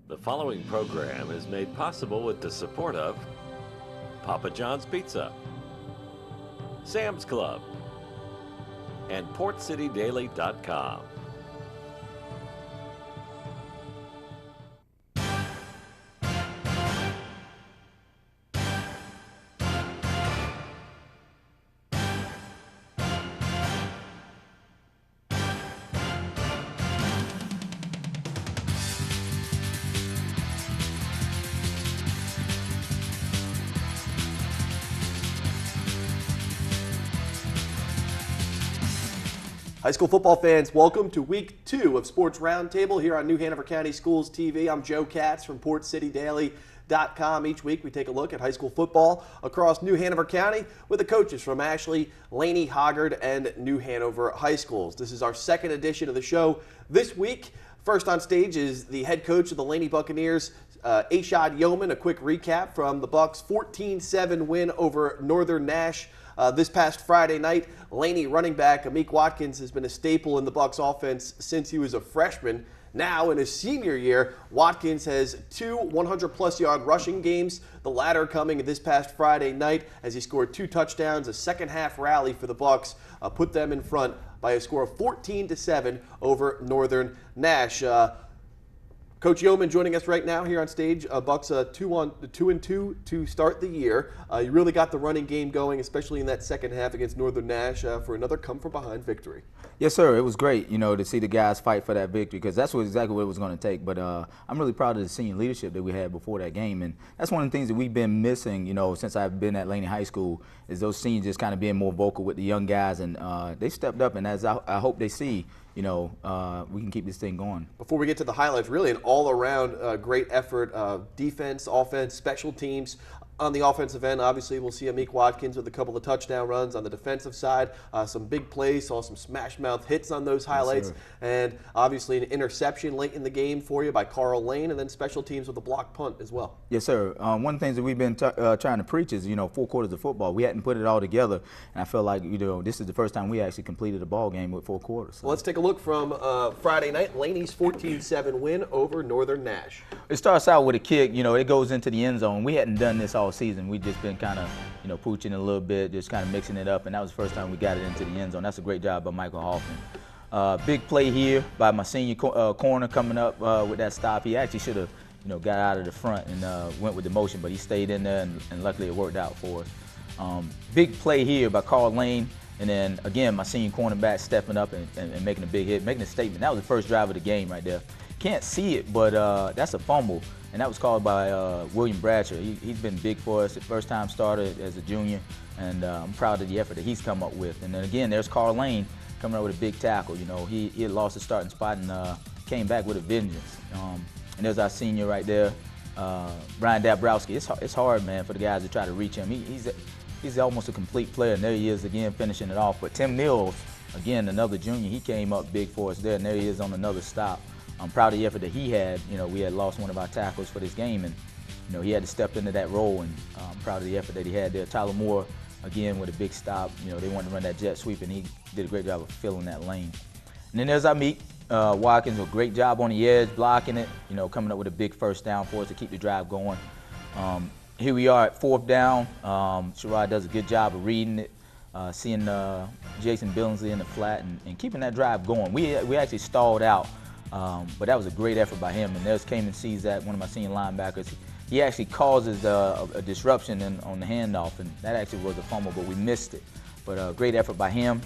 The following program is made possible with the support of Papa John's Pizza, Sam's Club, and PortCityDaily.com. High school football fans, welcome to week 2 of Sports Roundtable here on New Hanover County Schools TV. I'm Joe Katz from PortCityDaily.com. Each week we take a look at high school football across New Hanover County with the coaches from Ashley, Laney, Hoggard, and New Hanover High Schools. This is our second edition of the show this week. First on stage is the head coach of the Laney Buccaneers, Ashad Yeoman. A quick recap from the Bucks' 14-7 win over Northern Nash this past Friday night. Laney running back Amik Watkins has been a staple in the Bucks offense since he was a freshman. Now in his senior year, Watkins has 2 100-plus yard rushing games, the latter coming this past Friday night as he scored 2 touchdowns. A second-half rally for the Bucks put them in front by a score of 14-7 over Northern Nash. Coach Yeoman joining us right now here on stage. Bucks 2-2 to start the year. You really got the running game going, especially in that second half against Northern Nash for another come-from-behind victory. Yes, sir. It was great, to see the guys fight for that victory because that's exactly what it was going to take. But I'm really proud of the senior leadership that we had before that game, and that's one of the things that we've been missing, since I've been at Laney High School, is those seniors just kind of being more vocal with the young guys, and they stepped up, and as I hope they see, we can keep this thing going. Before we get to the highlights, really an all-around great effort, defense, offense, special teams. On the offensive end, obviously, we'll see Amik Watkins with a couple of touchdown runs. On the defensive side, some big plays, saw some smash-mouth hits on those highlights, and obviously an interception late in the game for you by Carl Lane, and then special teams with a block punt as well. Yes, sir. One of the things that we've been trying to preach is, 4 quarters of football. We hadn't put it all together, and I feel like, this is the first time we actually completed a ball game with 4 quarters. So. Well, let's take a look from Friday night, Laney's 14-7 win over Northern Nash. It starts out with a kick, it goes into the end zone. We hadn't done this all season. We just been kind of, pooching a little bit, just kind of mixing it up, and that was the first time we got it into the end zone. That's a great job by Michael Hoffman. Big play here by my senior corner coming up with that stop. He actually should have, got out of the front and went with the motion, but he stayed in there, and luckily it worked out for us. Big play here by Carl Lane, and then again my senior cornerback stepping up and making a big hit, making a statement. That was the first drive of the game right there. Can't see it, but that's a fumble. And that was called by William Bradshaw. He's been big for us, first time starter as a junior, and I'm proud of the effort that he's come up with. And then again, there's Carl Lane coming up with a big tackle. He had lost his starting spot and came back with a vengeance. And there's our senior right there, Brian Dabrowski. It's hard, man, for the guys to try to reach him. He's almost a complete player, and there he is again finishing it off. But Tim Mills, again, another junior, he came up big for us there, and there he is on another stop. I'm proud of the effort that he had. We had lost one of our tackles for this game, and he had to step into that role, and I'm proud of the effort that he had there. Tyler Moore, again, with a big stop. They wanted to run that jet sweep, and he did a great job of filling that lane. And then there's Amik Watkins, a great job on the edge, blocking it, coming up with a big first down for us to keep the drive going. Here we are at 4th down. Sherrod does a good job of reading it, seeing Jason Billingsley in the flat, and keeping that drive going. We actually stalled out. But that was a great effort by him. And there's Kamen Czak, one of my senior linebackers. He actually causes a disruption on the handoff, and that actually was a fumble, but we missed it. But great effort by him.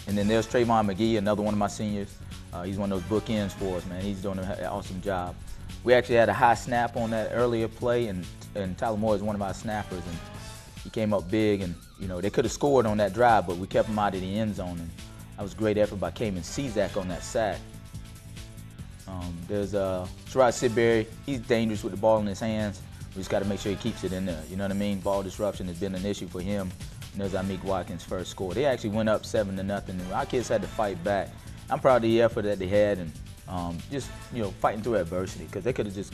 And then there's Trayvon McGee, another one of my seniors. He's one of those bookends for us, man. He's doing an awesome job. We actually had a high snap on that earlier play, and Tyler Moore is one of our snappers, and he came up big, and they could have scored on that drive, but we kept him out of the end zone, and that was a great effort by Kamen Czak on that sack. There's Sherrod Sidbury. He's dangerous with the ball in his hands. We just got to make sure he keeps it in there. You know what I mean? Ball disruption has been an issue for him. And there's Amik Watkins' first score. They actually went up 7-0, and our kids had to fight back. I'm proud of the effort that they had, and just fighting through adversity, because they could have just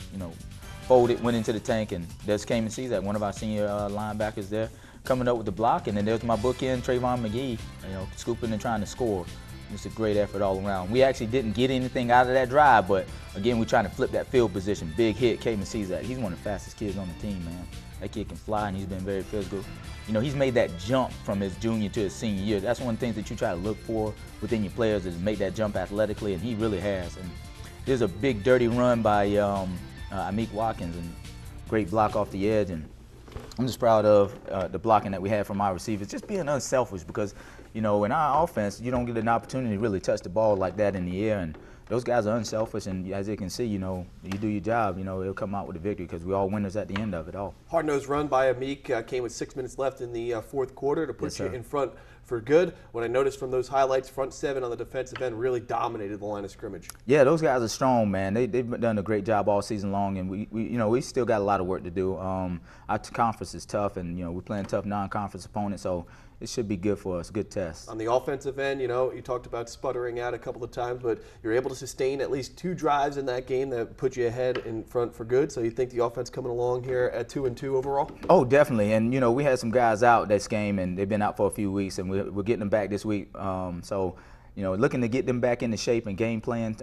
folded, went into the tank, and there's Kamen Czak, one of our senior linebackers there, coming up with the block, and then there's my bookend Trayvon McGee, scooping and trying to score. It's a great effort all around. We actually didn't get anything out of that drive, but again, we're trying to flip that field position. Big hit, Caden sees that. He's one of the fastest kids on the team, man. That kid can fly, and he's been very physical. You know, he's made that jump from his junior to his senior year. That's one of the things that you try to look for within your players, is make that jump athletically, and he really has. And there's a big dirty run by Amik Watkins, and great block off the edge. And I'm just proud of the blocking that we had from our receivers, just being unselfish, because, you know, in our offense, you don't get an opportunity to really touch the ball like that in the air. And those guys are unselfish, and as you can see, you know, you do your job, you know, it'll come out with a victory, because we're all winners at the end of it all. Hard-nosed run by Amik came with 6 minutes left in the fourth quarter to put you in front for good. What I noticed from those highlights, front seven on the defensive end really dominated the line of scrimmage. Yeah, those guys are strong, man. They've done a great job all season long, and we still got a lot of work to do. Our conference is tough, and, you know, we're playing tough non-conference opponents, so it should be good for us, good test. On the offensive end, you know, you talked about sputtering out a couple of times, but you're able to sustain at least 2 drives in that game that put you ahead in front for good. So you think the offense coming along here at 2-2 overall? Oh, definitely. And, you know, we had some guys out this game, and they've been out for a few weeks, and we're getting them back this week. So, you know, looking to get them back into shape and game plan,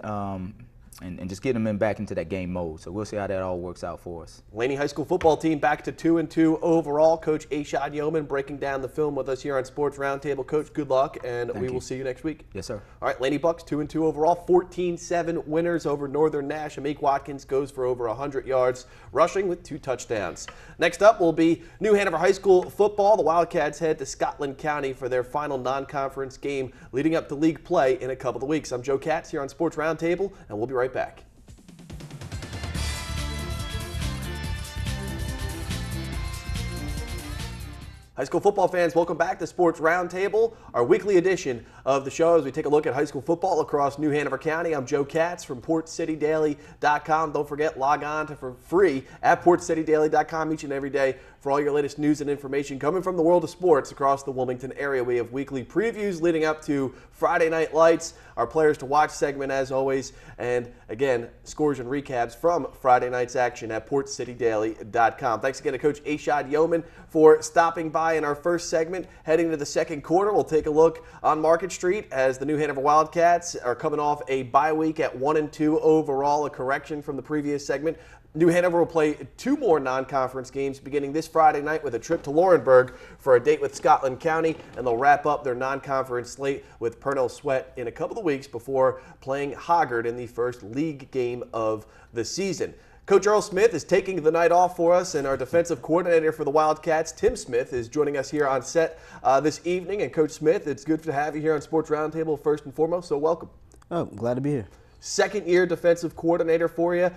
and just get them back into that game mode. So we'll see how that all works out for us. Laney High School football team back to 2-2 overall. Coach Ashad Yeoman breaking down the film with us here on Sports Roundtable. Coach, good luck, and we will see you next week. Yes, sir. All right, Laney Bucks 2-2 overall, 14-7 winners over Northern Nash. Amik Watkins goes for over 100 yards rushing with 2 touchdowns. Next up will be New Hanover High School football. The Wildcats head to Scotland County for their final non-conference game leading up to league play in a couple of weeks. I'm Joe Katz here on Sports Roundtable, and we'll be right back. High school football fans, welcome back to Sports Roundtable, our weekly edition of the show as we take a look at high school football across New Hanover County. I'm Joe Katz from PortCityDaily.com. Don't forget, log on for free at PortCityDaily.com each and every day for all your latest news and information coming from the world of sports across the Wilmington area. We have weekly previews leading up to Friday Night Lights, our Players to Watch segment as always, and again, scores and recaps from Friday night's action at PortCityDaily.com. Thanks again to Coach Ashad Yeoman for stopping by in our first segment. Heading to the second quarter, we'll take a look on Market Street as the New Hanover Wildcats are coming off a bye week at 1-2 overall, a correction from the previous segment. New Hanover will play 2 more non-conference games beginning this Friday night with a trip to Laurinburg for a date with Scotland County, and they'll wrap up their non-conference slate with Purnell Sweat in a couple of weeks before playing Hoggard in the first league game of the season. Coach Earl Smith is taking the night off for us, and our defensive coordinator for the Wildcats, Tim Smith, is joining us here on set this evening. And Coach Smith, it's good to have you here on Sports Roundtable first and foremost, so welcome. Oh, glad to be here. Second-year defensive coordinator for you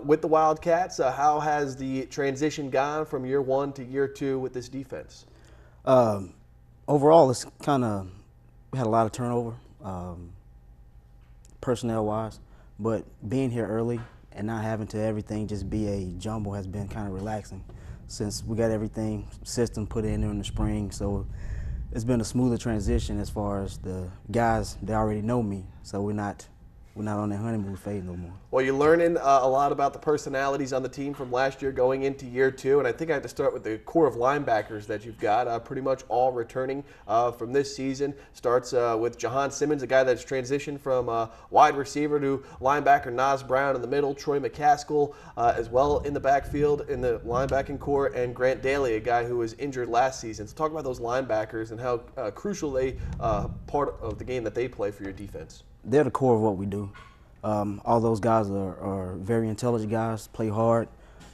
with the Wildcats. How has the transition gone from year 1 to year 2 with this defense? Overall, it's we had a lot of turnover, personnel-wise, but being here early and not having to everything just be a jumble has been kind of relaxing since we got everything system put in during the spring. So it's been a smoother transition as far as the guys, they already know me, so we're not on that honeymoon phase no more. Well, you're learning a lot about the personalities on the team from last year going into year 2, and I think I have to start with the core of linebackers that you've got, pretty much all returning from this season. Starts with Jahan Simmons, a guy that's transitioned from wide receiver to linebacker. Nas Brown in the middle, Troy McCaskill as well in the backfield in the linebacking core, and Grant Daly, a guy who was injured last season. So talk about those linebackers and how crucial they part of the game that they play for your defense. They're the core of what we do. All those guys are very intelligent guys, play hard,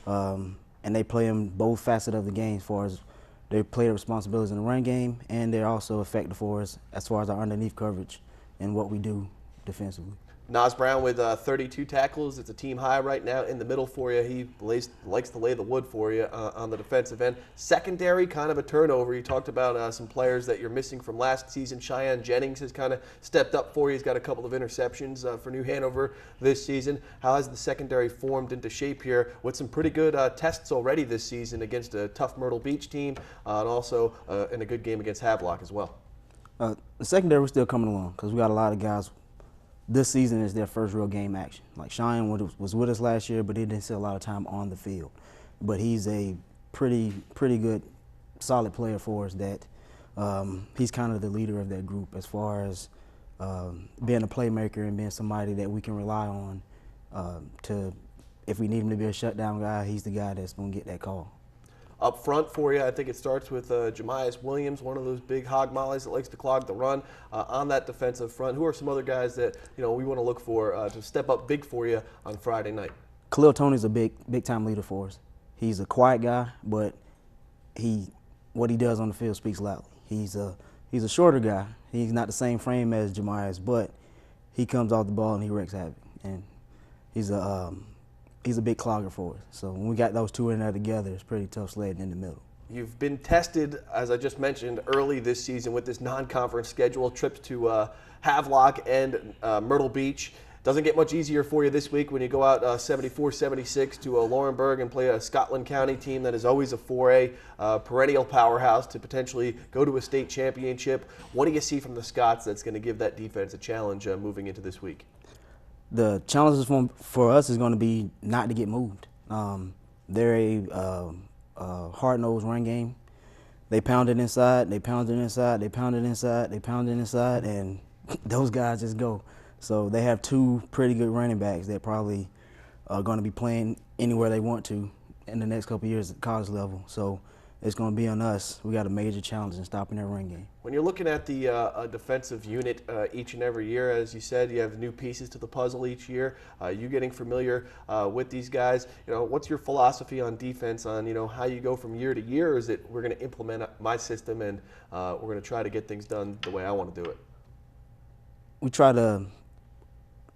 and they play in both facets of the game as far as they play their responsibilities in the run game, and they're also effective for us as far as our underneath coverage and what we do defensively. Nas Brown with 32 tackles. It's a team high right now in the middle for you. He likes to lay the wood for you on the defensive end. Secondary, kind of a turnover. You talked about some players that you're missing from last season. Cheyenne Jennings has kind of stepped up for you. He's got a couple of interceptions for New Hanover this season. How has the secondary formed into shape here with some pretty good tests already this season against a tough Myrtle Beach team and also in a good game against Havelock as well? The secondary is still coming along because we got a lot of guys. This season is their first real game action. Like Cheyenne was with us last year, but he didn't see a lot of time on the field. But he's a pretty good, solid player for us that he's kind of the leader of that group as far as being a playmaker and being somebody that we can rely on If we need him to be a shutdown guy, he's the guy that's going to get that call. Up front for you, I think it starts with Jemias Williams, one of those big hog mollies that likes to clog the run on that defensive front. Who are some other guys that we want to look for to step up big for you on Friday night? Khalil Tony's a big time leader for us. He's a quiet guy, but what he does on the field speaks loudly. He's a shorter guy. He's not the same frame as Jemias, but he comes off the ball and he wreaks havoc. And he's a big clogger for us. So when we got those two in there together, it's pretty tough sledding in the middle. You've been tested, as I just mentioned, early this season with this non-conference schedule, trips to Havelock and Myrtle Beach. Doesn't get much easier for you this week when you go out 74-76 to Laurinburg and play a Scotland County team that is always a 4A perennial powerhouse to potentially go to a state championship. What do you see from the Scots that's going to give that defense a challenge moving into this week? The challenges for us is going to be not to get moved. They're a hard-nosed run game. They pound it inside, they pound it inside, they pound it inside, they pound it inside, and those guys just go. So they have two pretty good running backs that probably are going to be playing anywhere they want to in the next couple of years at college level. So it's going to be on us. We got a major challenge in stopping their run game. When you're looking at the defensive unit each and every year, as you said, you have new pieces to the puzzle each year. You getting familiar with these guys. What's your philosophy on defense? On how you go from year to year? Or is it we're going to implement my system and we're going to try to get things done the way I want to do it? We try to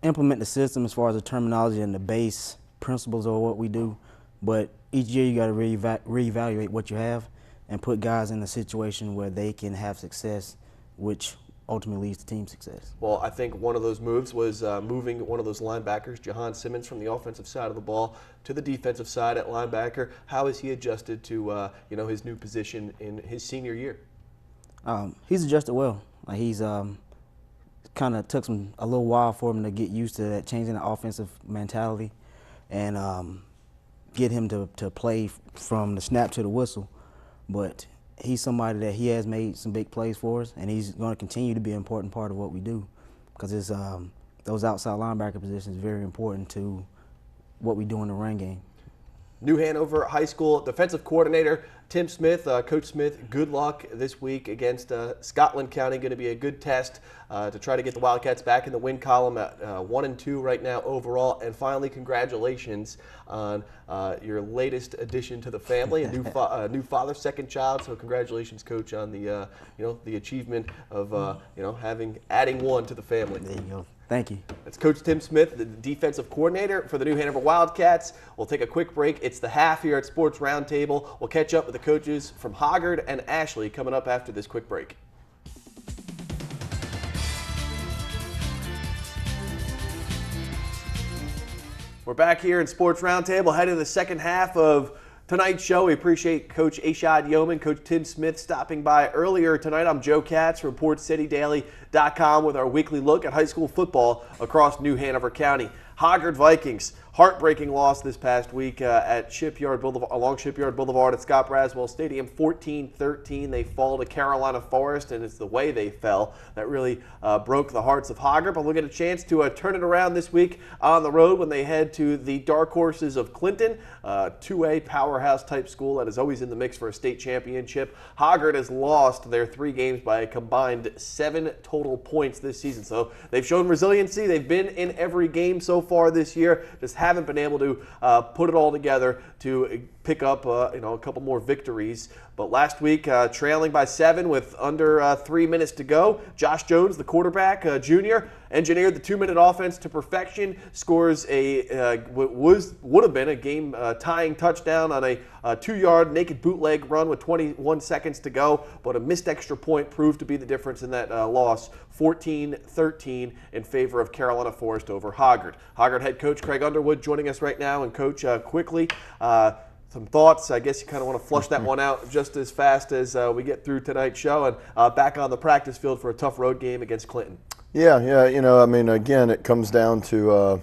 implement the system as far as the terminology and the base principles of what we do, but each year you got to reevaluate what you have and put guys in a situation where they can have success, which ultimately leads to team success. Well, I think one of those moves was moving one of those linebackers, Jahan Simmons, from the offensive side of the ball to the defensive side at linebacker. How has he adjusted to his new position in his senior year? He's adjusted well. He's kind of took a little while for him to get used to that, changing the offensive mentality and get him to play from the snap to the whistle. But he's somebody that he has made some big plays for us, and he's going to continue to be an important part of what we do because those outside linebacker positions are very important to what we do in the run game. New Hanover High School defensive coordinator Tim Smith. Coach Smith, good luck this week against Scotland County. Going to be a good test to try to get the Wildcats back in the win column at 1-2 right now overall. And finally, congratulations on your latest addition to the family, a new father, second child. So congratulations, Coach, on the the achievement of adding one to the family. There you go. Thank you. That's Coach Tim Smith, the defensive coordinator for the New Hanover Wildcats. We'll take a quick break. It's the half here at Sports Roundtable. We'll catch up with the coaches from Hoggard and Ashley coming up after this quick break. We're back here in Sports Roundtable, heading to the second half of tonight's show. We appreciate Coach Ashad Yeoman, Coach Tim Smith stopping by earlier tonight. I'm Joe Katz from PortCityDaily.com with our weekly look at high school football across New Hanover County. Hoggard Vikings, heartbreaking loss this past week at Shipyard Boulevard, along Shipyard Boulevard at Scott Braswell Stadium, 14-13. They fall to Carolina Forest, and it's the way they fell that really broke the hearts of Hoggard. But we'll get a chance to turn it around this week on the road when they head to the Dark Horses of Clinton, 2A powerhouse type school that is always in the mix for a state championship. Hoggard has lost their 3 games by a combined 7 total points this season. So they've shown resiliency. They've been in every game so far this year, just haven't been able to put it all together to pick up a couple more victories. But last week, trailing by 7 with under 3 minutes to go, Josh Jones, the quarterback, junior, engineered the 2-minute offense to perfection, scores a would have been a game-tying touchdown on a 2-yard naked bootleg run with 21 seconds to go, but a missed extra point proved to be the difference in that loss, 14-13 in favor of Carolina Forest over Hoggard. Hoggard head coach Craig Underwood joining us right now. And Coach, quickly, some thoughts. I guess you kind of want to flush that one out just as fast as we get through tonight's show and back on the practice field for a tough road game against Clinton. Yeah. Again, it comes down to,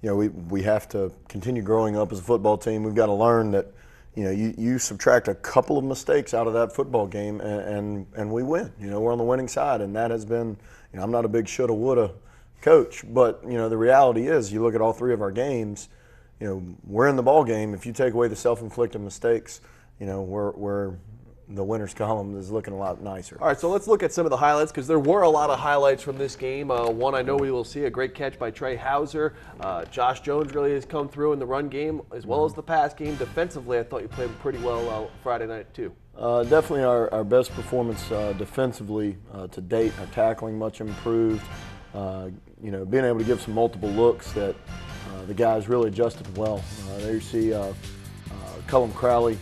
we have to continue growing up as a football team. We've got to learn that, you subtract a couple of mistakes out of that football game and we win. We're on the winning side, and that has been, I'm not a big shoulda, woulda coach. But, you know, the reality is, you look at all 3 of our games, you know, we're in the ball game. If you take away the self-inflicted mistakes, you know, we're the winners column is looking a lot nicer. All right, so let's look at some of the highlights, because there were a lot of highlights from this game. One I know we will see, a great catch by Trey Hauser. Josh Jones really has come through in the run game as well as the pass game. Defensively, I thought you played pretty well Friday night too. Definitely our best performance defensively to date. Our tackling much improved. You know, being able to give some multiple looks that the guys really adjusted well. There you see Cullum Crowley,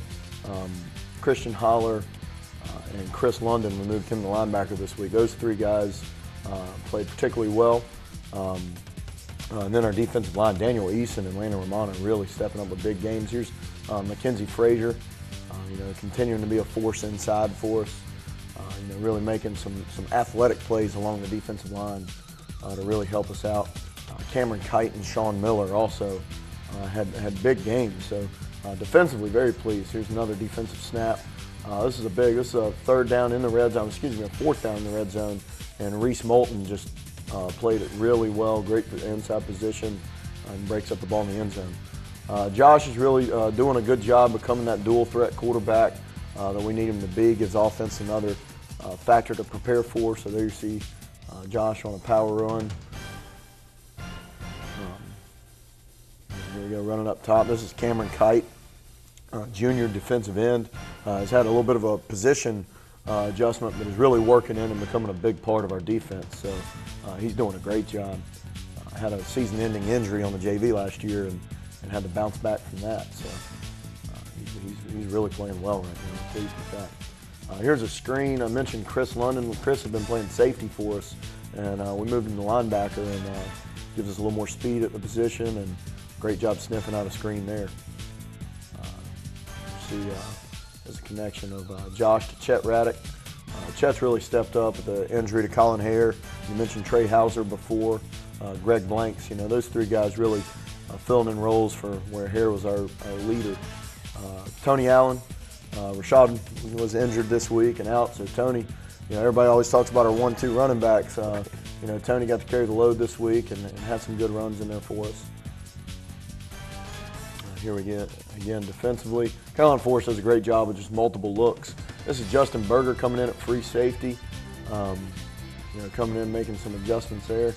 Christian Holler, and Chris London. We moved him to linebacker this week. Those 3 guys played particularly well. And then our defensive line, Daniel Eason and Landon Romano, really stepping up with big games. Here's Mackenzie Frazier, you know, continuing to be a force inside for us. You know, really making some athletic plays along the defensive line to really help us out. Cameron Kite and Sean Miller also had big games. So defensively, very pleased. Here's another defensive snap. This is a 3rd down in the red zone, a 4th down in the red zone. And Reese Moulton just played it really well, great inside position, and breaks up the ball in the end zone. Josh is really doing a good job becoming that dual threat quarterback that we need him to be. Gives offense another factor to prepare for. So there you see Josh on a power run. Here we go, running up top. This is Cameron Kite, junior defensive end. Has had a little bit of a position adjustment, but is really working in and becoming a big part of our defense. So he's doing a great job. Had a season-ending injury on the JV last year and had to bounce back from that. So he's really playing well right now. I'm pleased with that. Here's a screen. I mentioned Chris London. Chris has been playing safety for us, and we moved him to linebacker, and gives us a little more speed at the position, and great job sniffing out a screen there. See, there's a connection of Josh to Chet Raddick. Chet's really stepped up with the injury to Colin Hare. You mentioned Trey Hauser before, Greg Blanks. You know, those 3 guys really filling in roles for where Hare was our leader. Tony Allen, Rashad was injured this week and out, so Tony, you know, everybody always talks about our 1-2 running backs. You know, Tony got to carry the load this week and had some good runs in there for us. Here we get, again, defensively. Colin Forrest does a great job with just multiple looks. This is Justin Berger coming in at free safety. You know, coming in, making some adjustments there.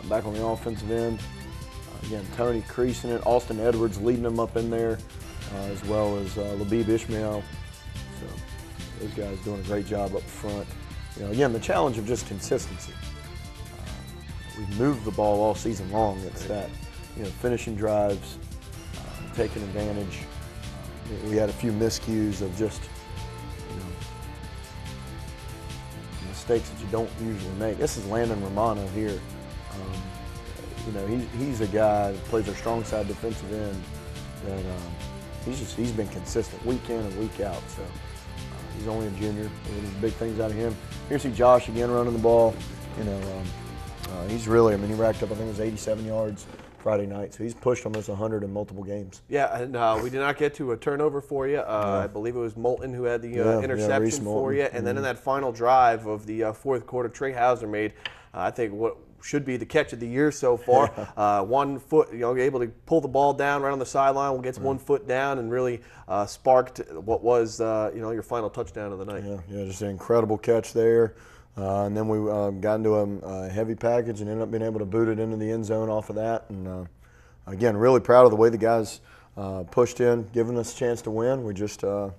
Back on the offensive end. Again, Tony creasing it. Austin Edwards leading them up in there, as well as Labib Ishmael. So those guys doing a great job up front. You know, again, the challenge of just consistency. We've moved the ball all season long. It's that, you know, finishing drives, taking advantage. We had a few miscues of just, you know, mistakes that you don't usually make. This is Landon Romano here. You know, he's a guy that plays our strong side defensive end that he's been consistent week in and week out. So he's only a junior. We're getting big things out of him. Here you see Josh again running the ball. You know, he's really, I mean, he racked up, I think it was 87 yards Friday night. So he's pushed almost 100 in multiple games. Yeah, and we did not get to a turnover for you. I believe it was Moulton who had the interception for you. And then in that final drive of the 4th quarter, Trey Hauser made, I think, what should be the catch of the year so far. 1 foot, you know, able to pull the ball down right on the sideline, gets 1 foot down, and really sparked what was, you know, your final touchdown of the night. Yeah, just an incredible catch there. And then we got into a heavy package and ended up being able to boot it into the end zone off of that. And again, really proud of the way the guys pushed in, giving us a chance to win. We just, you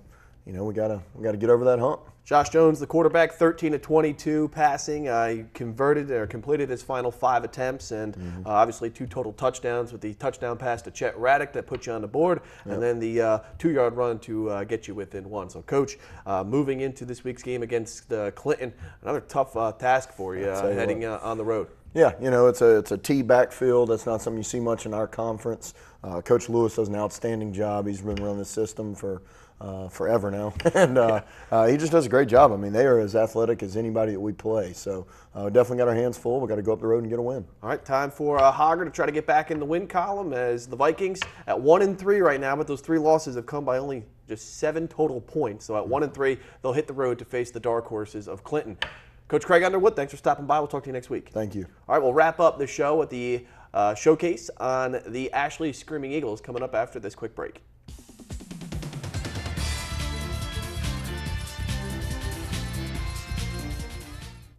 know, we gotta get over that hump. Josh Jones, the quarterback, 13 of 22 passing. He completed his final 5 attempts, and obviously 2 total touchdowns with the touchdown pass to Chet Raddick that put you on the board, and then the 2-yard run to get you within 1. So, Coach, moving into this week's game against Clinton, another tough task for you heading on the road. Yeah, you know, it's a T backfield. That's not something you see much in our conference. Coach Lewis does an outstanding job. He's been running the system for forever now, and he just does a great job. I mean, they are as athletic as anybody that we play. So definitely got our hands full. We got to go up the road and get a win. All right, time for Hogger to try to get back in the win column as the Vikings at 1-3 right now, but those 3 losses have come by only just 7 total points. So at 1-3, they'll hit the road to face the dark horses of Clinton. Coach Craig Underwood, thanks for stopping by. We'll talk to you next week. Thank you. All right, we'll wrap up the show with the showcase on the Ashley Screaming Eagles coming up after this quick break.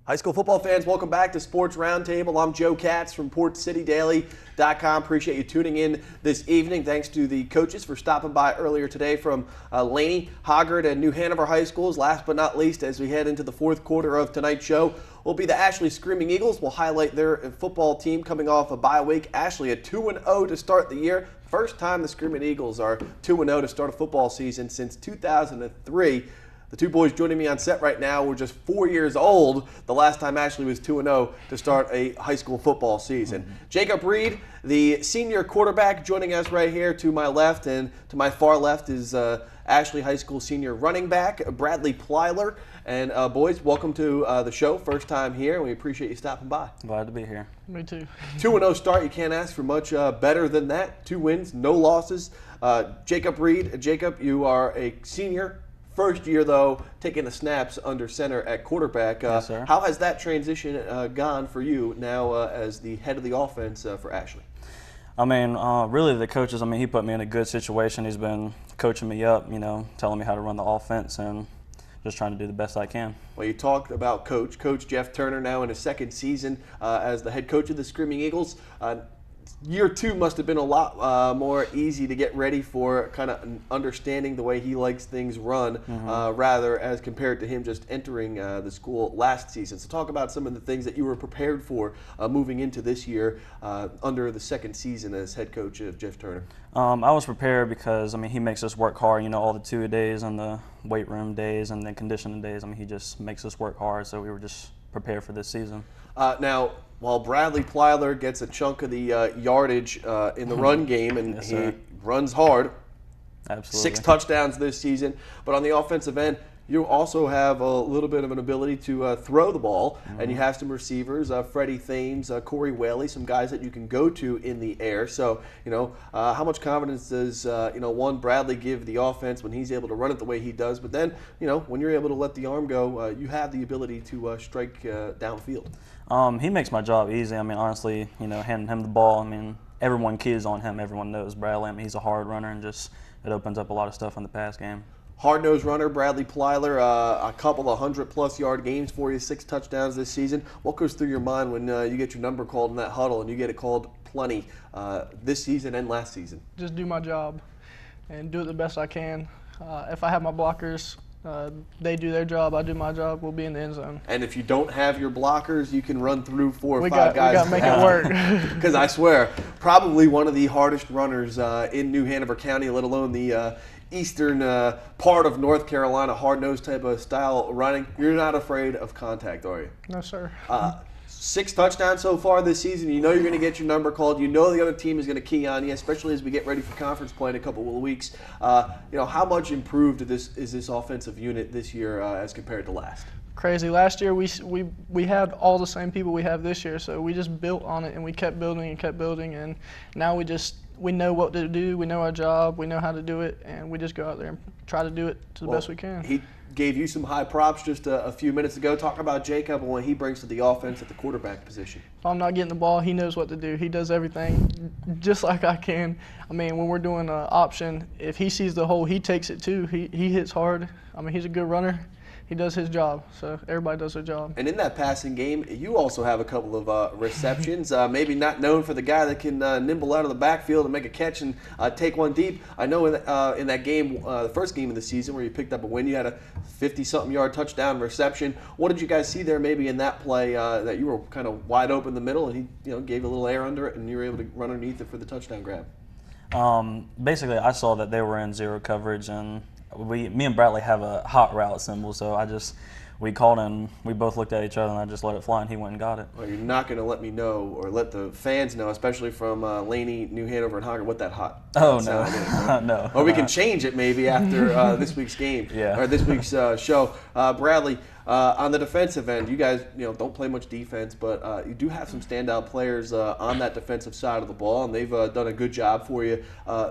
High school football fans, welcome back to Sports Roundtable. I'm Joe Katz from PortCityDaily.com. Appreciate you tuning in this evening. Thanks to the coaches for stopping by earlier today from Laney, Hoggard, and New Hanover High Schools. Last but not least, as we head into the fourth quarter of tonight's show, will be the Ashley Screaming Eagles. We'll highlight their football team coming off a bye week. Ashley at 2-0 to start the year. First time the Screaming Eagles are 2-0 to start a football season since 2003. The two boys joining me on set right now were just 4 years old the last time Ashley was 2-0 to start a high school football season. Jacob Reed, the senior quarterback, joining us right here to my left, and to my far left is Ashley High School senior running back, Bradley Plyler. And boys, welcome to the show. First time here, and we appreciate you stopping by. Glad to be here. Me too. 2-0 start, you can't ask for much better than that. 2 wins, no losses. Jacob Reed, Jacob, you are a senior. First year, though, taking the snaps under center at quarterback. Yes, sir. How has that transition gone for you now as the head of the offense for Ashley? I mean, really the coaches, I mean, he put me in a good situation. He's been coaching me up, you know, telling me how to run the offense and just trying to do the best I can. Well, you talked about Coach Jeff Turner now in his second season as the head coach of the Screaming Eagles. Year 2 must have been a lot more easy to get ready for, kind of understanding the way he likes things run, rather as compared to him just entering the school last season. So talk about some of the things that you were prepared for moving into this year under the second season as head coach of Jeff Turner. I was prepared because, I mean, he makes us work hard, you know, all the two days and the weight room days and the conditioning days. I mean, he just makes us work hard, so we were just prepared for this season. Now, while Bradley Plyler gets a chunk of the yardage in the run game, and Yes, he sir. runs hard, Absolutely. 6 touchdowns this season, but on the offensive end, you also have a little bit of an ability to throw the ball, and you have some receivers, Freddie Thames, Corey Whaley, some guys that you can go to in the air. So, you know, how much confidence does, one, Bradley give the offense when he's able to run it the way he does? But then, you know, when you're able to let the arm go, you have the ability to strike downfield. He makes my job easy. I mean, honestly, you know, handing him the ball, I mean, everyone keys on him. Everyone knows Bradley. I mean, he's a hard runner, and just it opens up a lot of stuff in the pass game. Hard-nosed runner, Bradley Plyler, a couple of 100-plus yard games for you, 6 touchdowns this season. What goes through your mind when you get your number called in that huddle, and you get it called plenty this season and last season? Just do my job and do it the best I can. If I have my blockers, they do their job, I do my job, we'll be in the end zone. And if you don't have your blockers, you can run through 4 or We 5 guys. got to make it work. Because I swear, probably one of the hardest runners in New Hanover County, let alone the eastern part of North Carolina, hard-nosed type of style running. You're not afraid of contact, are you? No, sir. 6 touchdowns so far this season. You know you're going to get your number called. You know the other team is going to key on you, especially as we get ready for conference play in a couple of weeks. How much improved is this offensive unit this year as compared to last? Crazy. Last year we had all the same people we have this year, so we just built on it and we kept building, and now we know what to do, we know our job, we know how to do it, and we just go out there and try to do it to the best we can. He gave you some high props just a few minutes ago. Talk about Jacob and what he brings to the offense at the quarterback position. If I'm not getting the ball, he knows what to do. He does everything just like I can. I mean, when we're doing an option, if he sees the hole, he takes it too. He hits hard. I mean, he's a good runner. He does his job, so everybody does their job. And in that passing game, you also have a couple of receptions. Maybe not known for the guy that can nimble out of the backfield and make a catch and take one deep. I know in that game, the first game of the season where you picked up a win, you had a 50-something yard touchdown reception. What did you guys see there maybe in that play that you were kind of wide open in the middle and he gave you a little air under it and you were able to run underneath it for the touchdown grab? Basically, I saw that they were in zero coverage, and me and Bradley have a hot route symbol, so we called and we both looked at each other and I just let it fly and he went and got it. Well, you're not going to let me know or let the fans know, especially from Laney, New Hanover, and Hoggard, what that hot sound is, right? No. Or we can change it maybe after this week's game or this week's show. Bradley, On the defensive end, you guys, don't play much defense, but you do have some standout players on that defensive side of the ball, and they've done a good job for you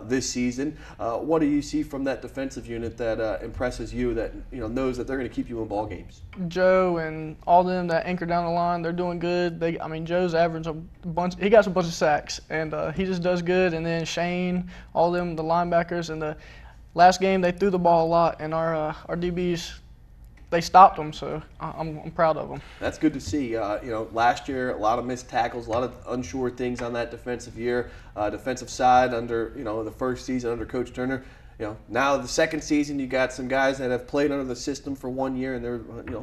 this season. What do you see from that defensive unit that impresses you, that knows that they're going to keep you in ball games? Joe and all them that anchor down the line, they're doing good. Joe's averaging a bunch. He got a bunch of sacks, and he just does good. And then Shane, all them, the linebackers, and the last game they threw the ball a lot, and our DBs, they stopped them, so I'm proud of them. That's good to see. Last year, a lot of missed tackles, a lot of unsure things on that defensive side under, the first season under Coach Turner. Now the second season, you got some guys that have played under the system for 1 year, and they're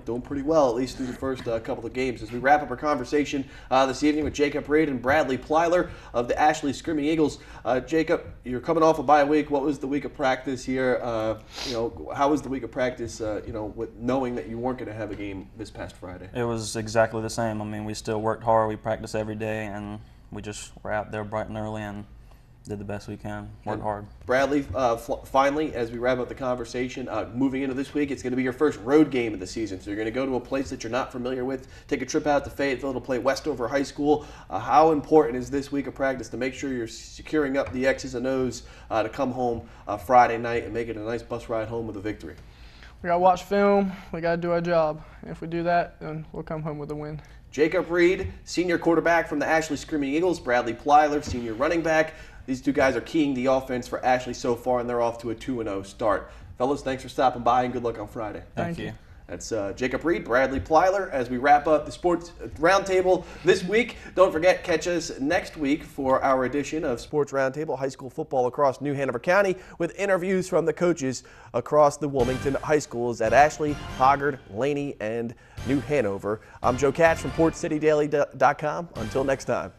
doing pretty well, at least through the first couple of games. As we wrap up our conversation this evening with Jacob Reed and Bradley Plyler of the Ashley Screaming Eagles. Jacob, you're coming off a bye week. What was the week of practice here? How was the week of practice? With knowing that you weren't going to have a game this past Friday. It was exactly the same. I mean, we still worked hard. We practiced every day, and we just were out there bright and early and did the best we can, worked hard. Bradley, finally, as we wrap up the conversation, moving into this week, it's going to be your first road game of the season. So you're going to go to a place that you're not familiar with, take a trip out to Fayetteville to play Westover High School. How important is this week of practice to make sure you're securing up the X's and O's to come home Friday night and make it a nice bus ride home with a victory? We got to watch film. We got to do our job. If we do that, then we'll come home with a win. Jacob Reed, senior quarterback from the Ashley Screaming Eagles. Bradley Plyler, senior running back. These two guys are keying the offense for Ashley so far, and they're off to a 2-0 start. Fellas, thanks for stopping by, and good luck on Friday. Thank you. That's Jacob Reed, Bradley Plyler, as we wrap up the Sports Roundtable this week. Don't forget, catch us next week for our edition of Sports Roundtable, high school football across New Hanover County, with interviews from the coaches across the Wilmington high schools at Ashley, Hoggard, Laney, and New Hanover. I'm Joe Katz from PortCityDaily.com. Until next time.